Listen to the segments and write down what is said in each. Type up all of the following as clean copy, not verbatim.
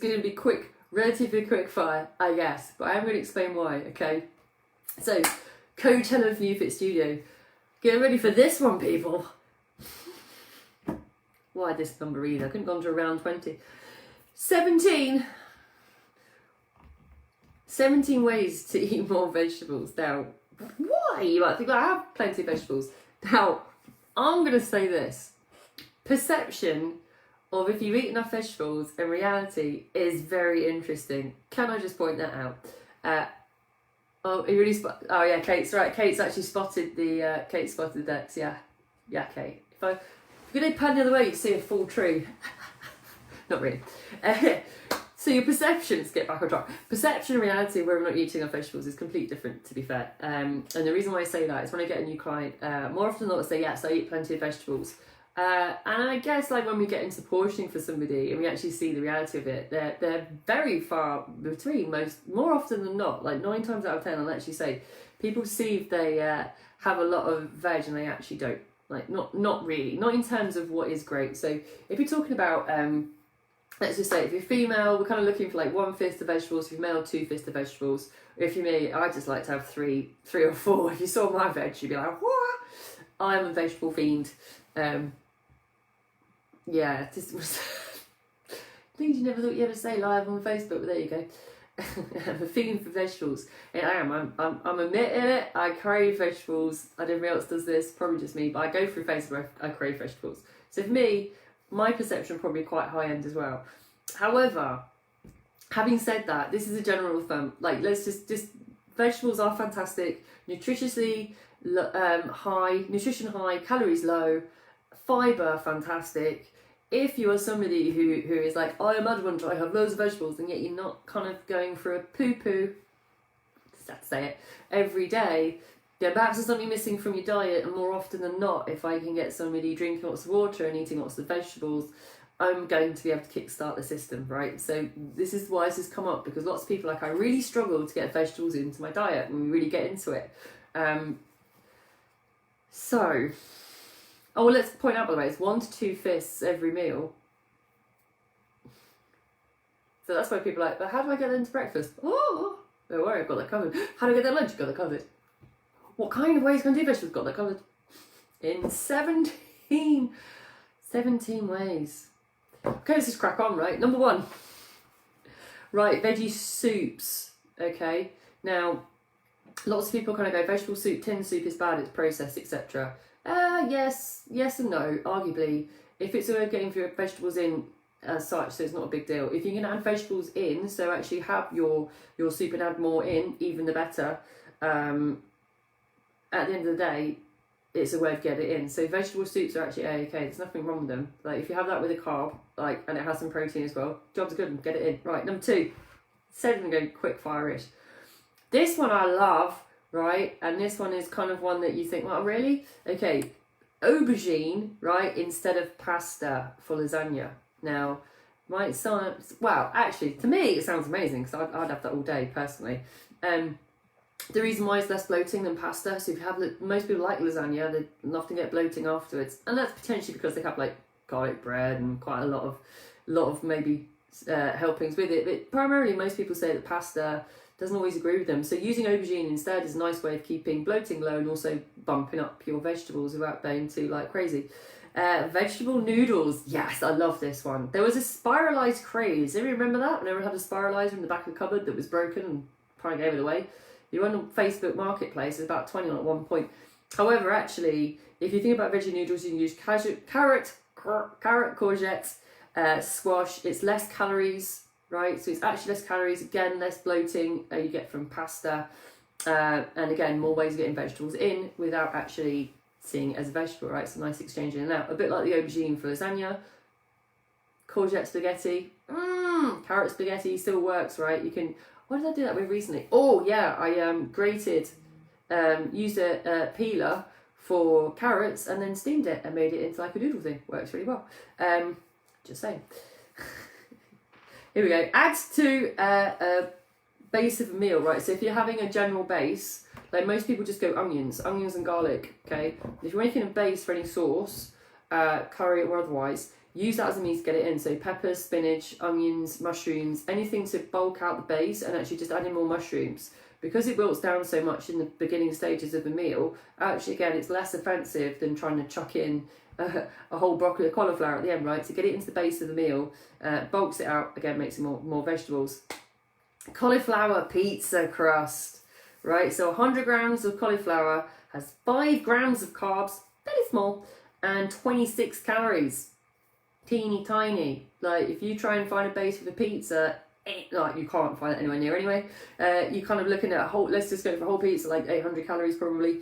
going to be quick, relatively quick fire, I guess, but I am going to explain why, okay? So, code Helen for UFit Studio. Get ready for this one, people. Why this number either? I couldn't have gone to around 20. 17 ways to eat more vegetables. Now, why? You might think, well, I have plenty of vegetables. Now, I'm going to say this. Perception of if you eat enough vegetables in reality is very interesting. Can I just point that out? Oh, he really oh yeah, Kate's right. Kate's actually spotted the Kate spotted that. Yeah, Kate. If you go pan the other way, you see a full tree. Not really. So your perceptions, get back on track. Perception and reality, where we're not eating our vegetables, is completely different, to be fair. And the reason why I say that is when I get a new client, more often than not, say yes, I eat plenty of vegetables. And I guess like when we get into portioning for somebody and we actually see the reality of it, they're very far between. More often than not, like 9 times out of 10, I'll actually say people perceive they have a lot of veg and they actually don't. Like not really, not in terms of what is great. So if you're talking about let's just say if you're female, we're kind of looking for like 1/5 of vegetables. If you're male, 2/5 of vegetables. If you're me, I just like to have three or four. If you saw my veg, you'd be like, what? I'm a vegetable fiend. Yeah, just things you never thought you'd ever say live on Facebook, but there you go. I'm a fiend for vegetables. And I am. I'm admitting it. I crave vegetables. I don't know who else does this. Probably just me. But I go through phases where I crave vegetables. So for me, my perception probably quite high end as well. However, having said that, this is a general rule of thumb. Like, let's just vegetables are fantastic, nutritiously high, nutrition high, calories low, fibre fantastic. If you are somebody who is like, I am adamant, I have loads of vegetables, and yet you're not kind of going for a poo-poo, sad to say it, every day, yeah, perhaps there's something missing from your diet, and more often than not, if I can get somebody drinking lots of water and eating lots of vegetables, I'm going to be able to kickstart the system, right? So this is why this has come up, because lots of people are like, I really struggle to get vegetables into my diet, and we really get into it. Oh, well, let's point out, by the way, it's 1 to 2 fists every meal. So that's why people are like, but how do I get that into breakfast? Oh, don't worry, I've got that covered. How do I get that lunch? I've got that covered. What kind of ways can I do vegetables? Got that covered. In 17 ways. Okay, let's just crack on, right? Number 1. Right, veggie soups. Okay, now, lots of people kind of go, vegetable soup, tin soup is bad, it's processed, etc. Yes and no, arguably. If it's a way of getting your vegetables in as such, so it's not a big deal. If you can add vegetables in, so actually have your soup and add more in, even the better. At the end of the day, it's a way of getting it in. So vegetable soups are actually okay. There's nothing wrong with them. Like if you have that with a carb, like, and it has some protein as well, job's good and get it in. Right, number 2. Instead of going quick fire-ish. This one I love, right? And this one is kind of one that you think, well, really? Okay, aubergine, right, instead of pasta for lasagna. Now, might sound, wow, actually, to me, it sounds amazing because I'd have that all day, personally. The reason why it's less bloating than pasta, so if you have, most people like lasagna, they often get bloating afterwards, and that's potentially because they have like garlic bread and quite a lot of maybe helpings with it, but primarily most people say that pasta doesn't always agree with them. So using aubergine instead is a nice way of keeping bloating low and also bumping up your vegetables without going too like crazy. Vegetable noodles, yes, I love this one. There was a spiralized craze. Anybody remember that? Whenever I had a spiralizer in the back of the cupboard that was broken and probably gave it away. You went on Facebook Marketplace, there's about 20 on at one point. However, actually, if you think about veggie noodles, you can use carrot, courgettes, squash. It's less calories, right? So it's actually less calories, again, less bloating you get from pasta. And again, more ways of getting vegetables in without actually seeing it as a vegetable, right? It's a nice exchange in and out. A bit like the aubergine for lasagna. Courgette spaghetti. Carrot spaghetti still works, right? You can... What did I do that with recently? Oh, yeah, I used a peeler for carrots and then steamed it and made it into like a noodle thing. Works really well. Just saying. Here we go. Add to a base of a meal, right? So if you're having a general base, like most people just go onions and garlic, okay? If you're making a base for any sauce, curry or otherwise, use that as a means to get it in. So peppers, spinach, onions, mushrooms, anything to bulk out the base, and actually just adding more mushrooms. Because it wilts down so much in the beginning stages of the meal, actually, again, it's less offensive than trying to chuck in a whole broccoli or cauliflower at the end, right? To get it into the base of the meal, bulks it out, again, makes it more vegetables. Cauliflower pizza crust, right? So 100 grams of cauliflower has 5 grams of carbs, very small, and 26 calories. Teeny tiny. Like, if you try and find a base for the pizza, like, you can't find it anywhere near anyway. You're kind of looking at a whole, let's just go for a whole pizza, like 800 calories probably.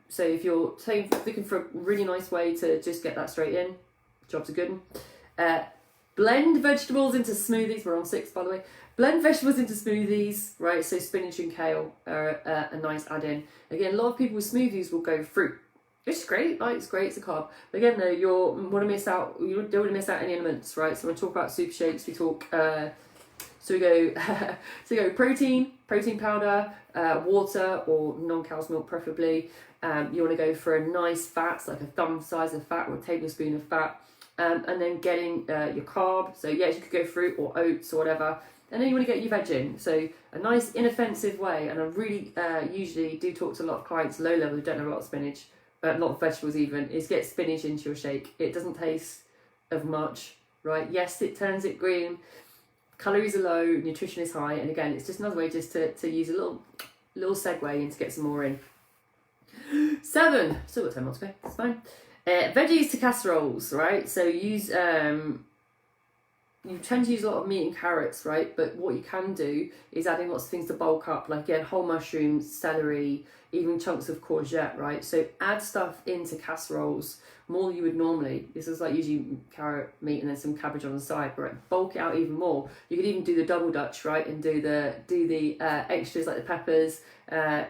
So if you're looking for a really nice way to just get that straight in, job's a good one. Blend vegetables into smoothies. We're on 6, by the way. Blend vegetables into smoothies, right? So spinach and kale are a nice add-in. Again, a lot of people with smoothies will go fruit. It's great, like, it's great, it's a carb. But again, though, you don't want to miss out any elements, right? So when we talk about super shakes, we talk, so we go protein powder, water or non-cow's milk preferably. You want to go for a nice fat, like a thumb size of fat or a tablespoon of fat. And then getting your carb. So yes, you could go fruit or oats or whatever. And then you want to get your veg in. So a nice inoffensive way, and I really usually do talk to a lot of clients low level who don't have a lot of spinach, a lot of vegetables even, is get spinach into your shake. It doesn't taste of much, right? Yes, it turns it green. Calories are low, nutrition is high, and again, it's just another way just to use a little segue in to get some more in. 7, still got 10 more to go, it's fine. Veggies to casseroles, right? So use, you tend to use a lot of meat and carrots, right? But what you can do is adding lots of things to bulk up, like again, whole mushrooms, celery, even chunks of courgette, right? So add stuff into casseroles more than you would normally. This is like usually carrot, meat, and then some cabbage on the side, but right? Bulk it out even more. You could even do the double Dutch, right? And do the extras like the peppers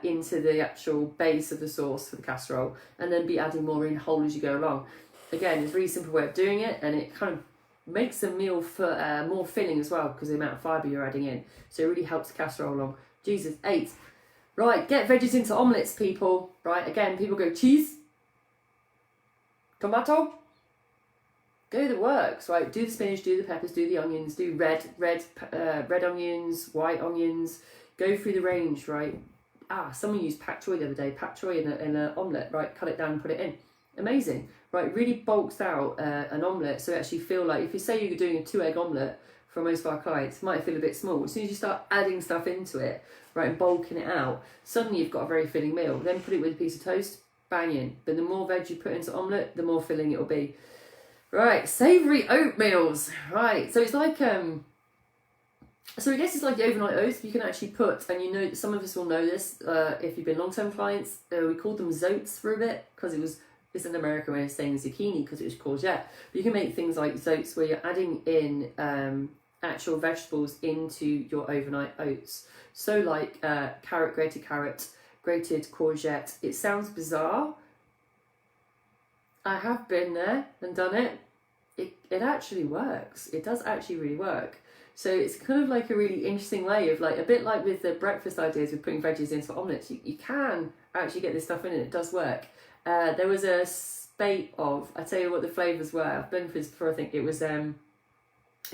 into the actual base of the sauce for the casserole, and then be adding more in whole as you go along. Again, it's a really simple way of doing it, and it kind of makes the meal for more filling as well, because of the amount of fibre you're adding in. So it really helps the casserole along. Jesus, 8. Right, get veggies into omelettes, people. Right, again, people go cheese, tomato, go the works, right? Do the spinach, do the peppers, do the onions, do red onions, white onions. Go through the range, right? Someone used pak choy the other day. Pak choy in an omelette, right? Cut it down and put it in. Amazing, right? Really bulks out an omelette, so actually feel like, if you say you're doing a 2-egg omelette for most of our clients, it might feel a bit small. As soon as you start adding stuff into it, right, and bulking it out, suddenly you've got a very filling meal. Then put it with a piece of toast, bang in. But the more veg you put into omelette, the more filling it will be. Right, savoury oatmeals. Right, so it's like so I guess it's like the overnight oats. You can actually put, and you know, some of us will know this if you've been long-term clients. We called them zoats for a bit because it's an American way of saying zucchini because it was courgette. But you can make things like zoats where you're adding in actual vegetables into your overnight oats. So like grated courgette. It sounds bizarre. I have been there and done it. It actually works. It does actually really work. So it's kind of like a really interesting way of, like, a bit like with the breakfast ideas with putting veggies into omelettes. You can actually get this stuff in and it does work. There was a spate of, I tell you what the flavours were. I've been through this before. I think it was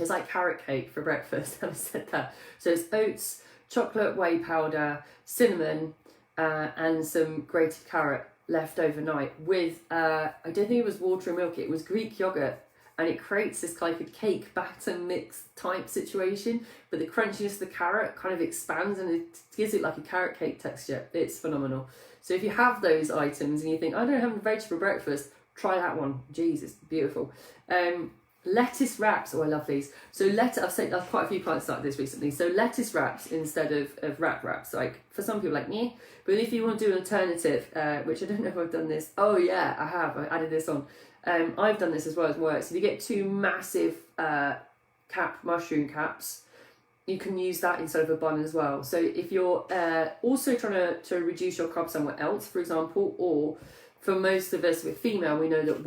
like carrot cake for breakfast. I said that. So it's oats, chocolate whey powder, cinnamon, and some grated carrot left overnight with I don't think it was water and milk. It was Greek yogurt. And it creates this like a cake batter mix type situation, but the crunchiness of the carrot kind of expands and it gives it like a carrot cake texture. It's phenomenal. So if you have those items and you think, I don't have a veg for breakfast, try that one. Jesus, beautiful. Lettuce wraps. Oh, I love these. So I've said quite a few clients started this recently. So lettuce wraps instead of wraps. Like, for some people, like me. But if you want to do an alternative, which I don't know if I've done this. Oh yeah, I have. I added this on. I've done this as well as works. If you get 2 massive mushroom caps, you can use that instead of a bun as well. So if you're also trying to reduce your carbs somewhere else, for example, or for most of us with female, we know that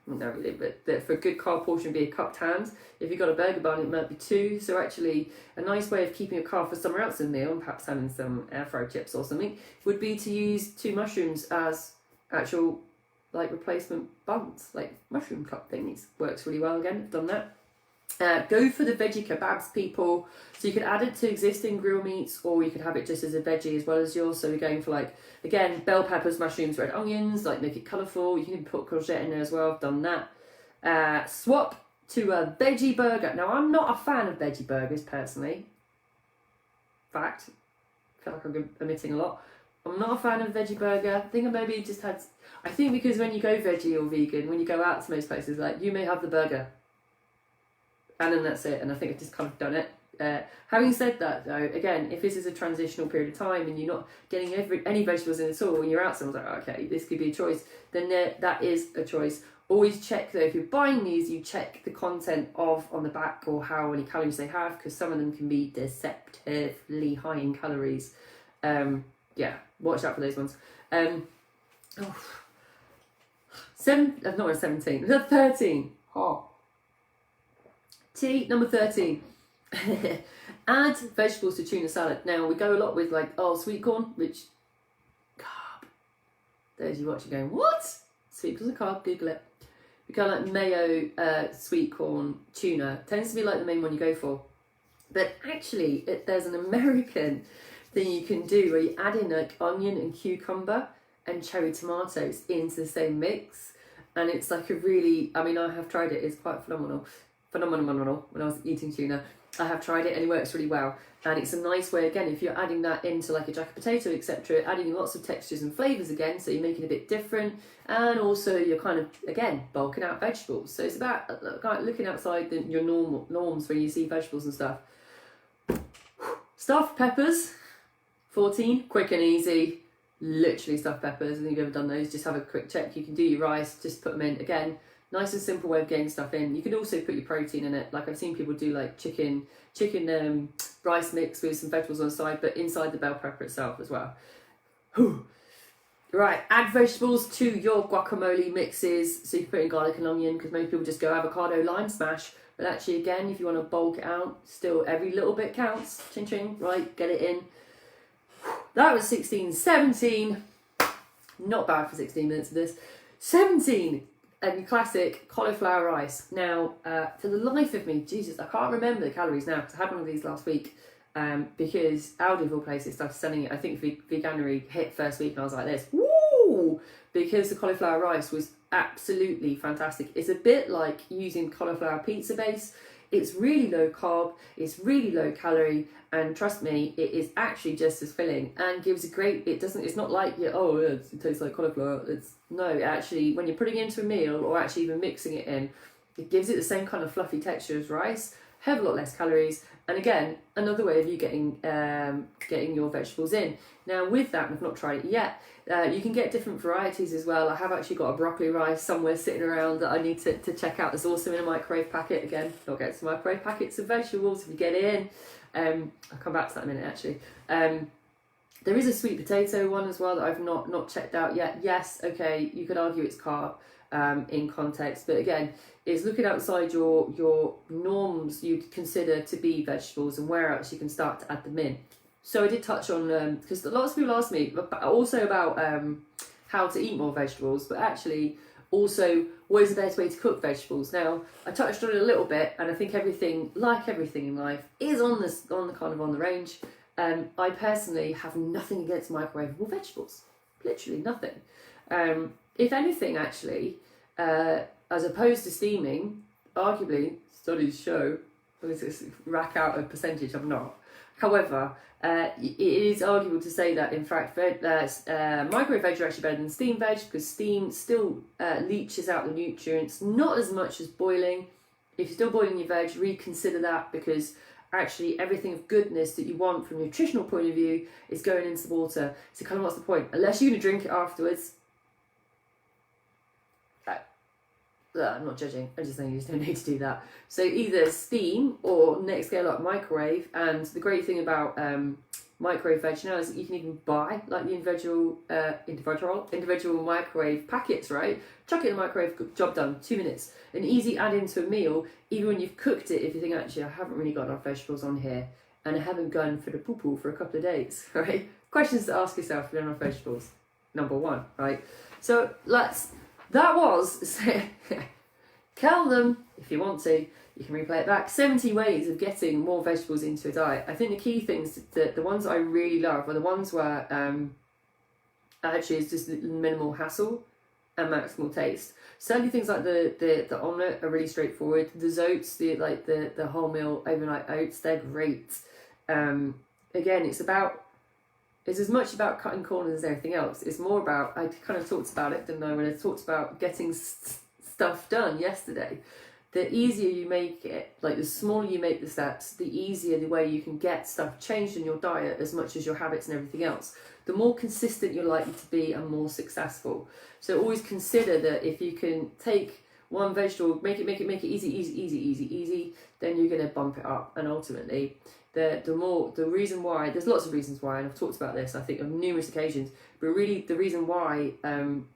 not really, but for a good carb portion would be a cupped hand. If you've got a burger bun, it might be 2. So actually, a nice way of keeping a carb for somewhere else in the meal, and perhaps having some air fried chips or something, would be to use 2 mushrooms as actual like replacement buns, like mushroom cup thingies. Works really well again, I've done that. Go for the veggie kebabs, people. So you could add it to existing grill meats, or you could have it just as a veggie as well as yours. So we're going for like, again, bell peppers, mushrooms, red onions, like make it colourful. You can even put courgette in there as well, I've done that. Swap to a veggie burger. Now, I'm not a fan of veggie burgers personally. Fact. I feel like I'm omitting a lot. I'm not a fan of veggie burger. I think I maybe just had... I think because when you go veggie or vegan, when you go out to most places, like, you may have the burger. And then that's it. And I think I've just kind of done it. Having said that, though, again, if this is a transitional period of time and you're not getting any vegetables in at all, and you're out somewhere, like, okay, this could be a choice, then that is a choice. Always check, though, if you're buying these, you check the content on the back or how many calories they have, because some of them can be deceptively high in calories. Yeah, watch out for those ones. Not 17, 13. Oh. Number 13. Add vegetables to tuna salad. Now, we go a lot with like, sweet corn, which, carb. There's you watching going, what? Sweet corn's a carb, Google it. We go like mayo, sweet corn, tuna. Tends to be like the main one you go for. But actually, there's an American thing you can do where you add in like onion and cucumber and cherry tomatoes into the same mix. And it's like a really, I mean, I have tried it. It's quite phenomenal when I was eating tuna. I have tried it and it works really well. And it's a nice way, again, if you're adding that into like a jacket potato, etc., adding lots of textures and flavours again, so you're making it a bit different. And also you're kind of, again, bulking out vegetables. So it's about kind of looking outside your norms when you see vegetables and stuff. Stuffed peppers, 14, quick and easy. Literally stuffed peppers. I think you've ever done those. Just have a quick check. You can do your rice, just put them in. Again, nice and simple way of getting stuff in. You can also put your protein in it. Like I've seen people do like chicken rice mix with some vegetables on the side, but inside the bell pepper itself as well. Whew. Right, add vegetables to your guacamole mixes. So you can put in garlic and onion, because most people just go avocado, lime smash. But actually, again, if you want to bulk it out, still every little bit counts. Ching ching, right, get it in. That was 16. 17. Not bad for 16 minutes of this. 17. And classic cauliflower rice. Now, for the life of me, Jesus, I can't remember the calories now, because I had one of these last week, because Aldi of all places started selling it. I think Veganuary hit first week and I was like this, woo! Because the cauliflower rice was absolutely fantastic. It's a bit like using cauliflower pizza base. It's really low carb, it's really low calorie, and trust me, it is actually just as filling and gives a great, it's not like, it tastes like cauliflower. No, actually, when you're putting it into a meal or actually even mixing it in, it gives it the same kind of fluffy texture as rice, have a lot less calories, and again, another way of you getting your vegetables in. Now with that, I've not tried it yet, you can get different varieties as well. I have actually got a broccoli rice somewhere sitting around that I need to check out. It's also in a microwave packet. Again, don't get some microwave packets of vegetables if you get it in. I'll come back to that in a minute actually. There is a sweet potato one as well that I've not checked out yet. Yes, okay, you could argue it's carb in context, but again, it's looking outside your norms you'd consider to be vegetables and where else you can start to add them in. So I did touch on, because lots of people ask me also about how to eat more vegetables, but actually also what is the best way to cook vegetables. Now, I touched on it a little bit, and I think everything, like everything in life, is on the range. I personally have nothing against microwavable vegetables, literally nothing. If anything, actually, as opposed to steaming, arguably studies show, let's just rack out a percentage, I'm not. However, it is arguable to say that in fact microwave veg are actually better than steamed veg, because steam still leaches out the nutrients, not as much as boiling. If you're still boiling your veg, reconsider that, because actually everything of goodness that you want from a nutritional point of view is going into the water. So kind of what's the point? Unless you're going to drink it afterwards. I'm not judging, I'm just saying you just don't need to do that. So either steam or next scale up microwave. And the great thing about microwave veg now is that you can even buy like the individual microwave packets, right? Chuck it in the microwave, job done, 2 minutes. An easy add into a meal, even when you've cooked it, if you think actually I haven't really got enough vegetables on here and I haven't gone for the poo-poo for a couple of days, right? Questions to ask yourself if you don't have vegetables. Number one, right? So let's that was, count them if you want to. You can replay it back. 70 ways of getting more vegetables into a diet. I think the key things, the ones I really love are the ones where actually it's just minimal hassle and maximal taste. Certainly things like the omelette are really straightforward. The oats, the wholemeal overnight oats, they're great. Again, it's as much about cutting corners as everything else. It's more about, I kind of talked about it, didn't I, when I talked about getting stuff done yesterday. The easier you make it, like the smaller you make the steps, the easier the way you can get stuff changed in your diet as much as your habits and everything else. The more consistent you're likely to be and more successful. So always consider that if you can take one vegetable, make it easy, then you're going to bump it up. And ultimately, the reason why, there's lots of reasons why, and I've talked about this, I think, on numerous occasions, but really the reason why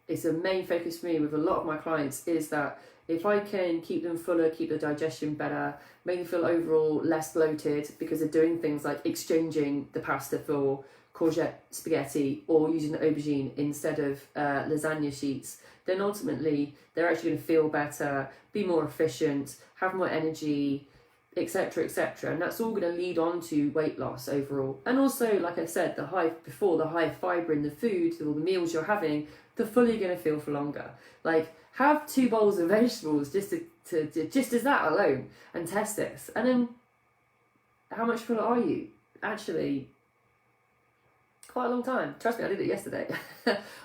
it's a main focus for me with a lot of my clients is that if I can keep them fuller, keep their digestion better, make them feel overall less bloated because they're doing things like exchanging the pasta for courgette spaghetti or using the aubergine instead of lasagna sheets, then ultimately they're actually going to feel better, be more efficient, have more energy, etc., etc. And that's all going to lead on to weight loss overall. And also, like I said, the high fibre in the food or the meals you're having, the fuller you're going to feel for longer. Like, have 2 bowls of vegetables just as that alone and test this. And then, how much fuller are you? Actually, quite a long time. Trust me, I did it yesterday.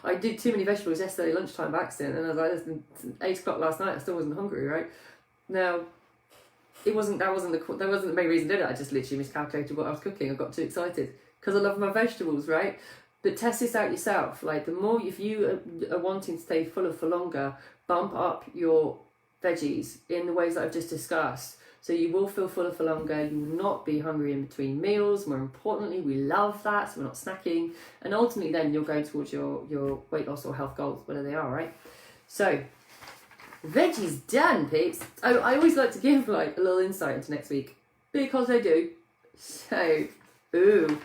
I did too many vegetables yesterday lunchtime by accident, and I was like, it's 8 o'clock last night, I still wasn't hungry, right? Now, that wasn't the main reason I did it. I just literally miscalculated what I was cooking. I got too excited because I love my vegetables, right? But test this out yourself. Like, the more, if you are wanting to stay fuller for longer, bump up your veggies in the ways that I've just discussed. So you will feel fuller for longer. You will not be hungry in between meals. More importantly, we love that, so we're not snacking. And ultimately, then you're going towards your weight loss or health goals, whatever they are, right? So, veggies done, peeps. Oh, I always like to give like a little insight into next week because I do. So, ooh.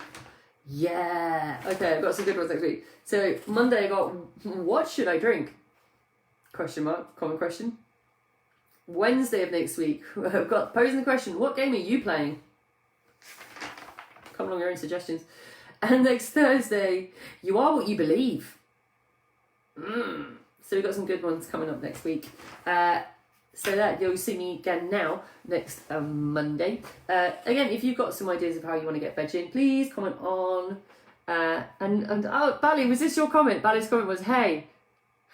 Yeah. Okay, I've got some good ones next week. So Monday I got, what should I drink? Question mark, common question. Wednesday of next week, I've got posing the question, what game are you playing? Come along, your own suggestions. And next Thursday, you are what you believe. So we've got some good ones coming up next week. So that you'll see me again now next Monday. Again, if you've got some ideas of how you want to get veg in, please comment on. And oh, Bally, was this your comment? Bally's comment was, hey,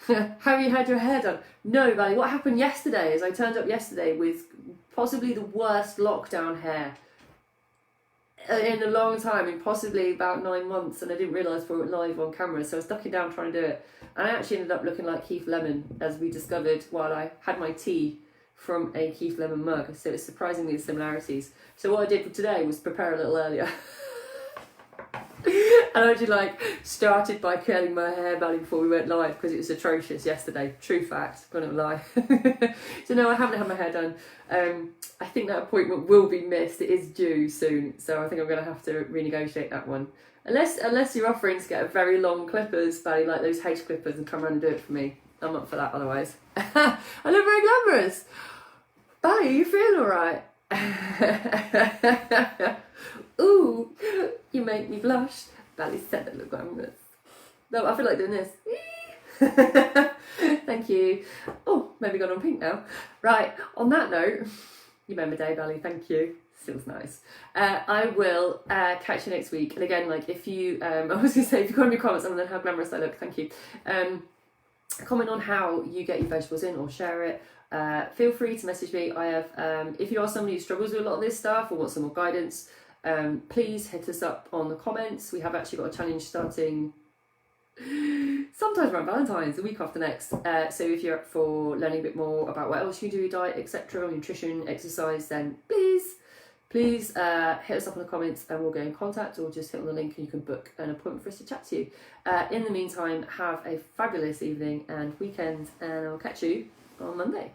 have you had your hair done? No, Bally, what happened yesterday is I turned up yesterday with possibly the worst lockdown hair in a long time, in possibly about 9 months, and I didn't realise we were live on camera, so I was ducking down trying to do it. And I actually ended up looking like Keith Lemon, as we discovered while I had my tea from a Keith Lemon mug. So it's surprisingly the similarities. So what I did for today was prepare a little earlier. And I actually started by curling my hair back before we went live because it was atrocious yesterday. True fact, gonna lie. So no, I haven't had my hair done. I think that appointment will be missed. It is due soon, so I think I'm gonna have to renegotiate that one. Unless you're offering to get a very long clippers, Bally, like those H clippers, and come around and do it for me. I'm up for that otherwise. I look very glamorous. Bally, you feeling alright? Ooh, you make me blush. Bally said that look glamorous. No, I feel like doing this. Thank you. Oh, maybe gone on pink now. Right, on that note, you remember day, Bally, thank you. Feels nice. I will catch you next week. And again, if you, I was going to say, if you've got any comments on how glamorous I look, thank you. Comment on how you get your vegetables in or share it. Feel free to message me. I have, if you are somebody who struggles with a lot of this stuff or wants some more guidance, please hit us up on the comments. We have actually got a challenge starting sometimes around Valentine's, the week after next. So if you're up for learning a bit more about what else you do with your diet, etc., nutrition, exercise, then please hit us up in the comments and we'll get in contact, or just hit on the link and you can book an appointment for us to chat to you. In the meantime, have a fabulous evening and weekend, and I'll catch you on Monday.